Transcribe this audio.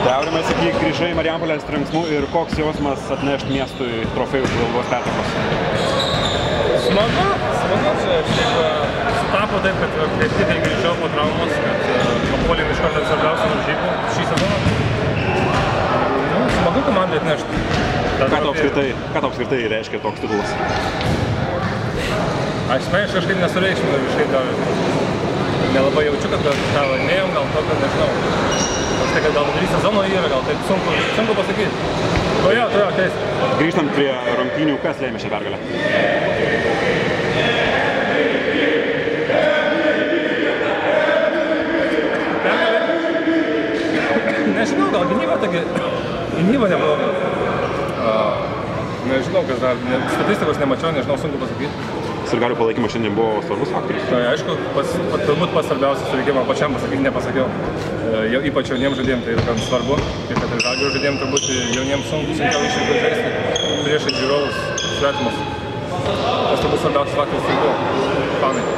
Aurimai, sakyk, grįžai Marijampolės trenksmų ir koks jausmas atnešti miestui trofėjų po ilgos pertraukos? Smagu, čia sutapo taip, kad greitai grįžau po traumos, kad papuolėm iš karto svarbiausių varžybų šį sezoną. Smagu komandai atnešti. Ką tau apskritai reiškia toks titulas? Aš kažkaip nesureikšminu, kažkaip dar nelabai jaučiu, kad tą laimėjom, gal to, kad nežinau. Aš tai, kad gal 3 sezono yra, gal taip sunku pasakyti. Jo, teis. Grįžtant prie rungtynių, kas lėmė šią pergalę? Pergalė? Nežinau, gal gynyba tokia. Gynyba nebuvo. Nežinau, kas dar. Statistikos nemačiau, nežinau, sunku pasakyti. Sirgalių palaikymas šiandien buvo svarbus faktorius? Tai aišku, turbūt pats svarbiausias suveikimą pačiam pasakyti nepasakiau. Ypač jauniems žaidėjams tai yra gan svarbu. Ir kad ir Žalgirio žaidėjams turbūt jauniems sunkiau išrinkti žaisti prieš žiūrovus svetimus. Tas turbūt svarbiausias faktorius tai buvo fanai.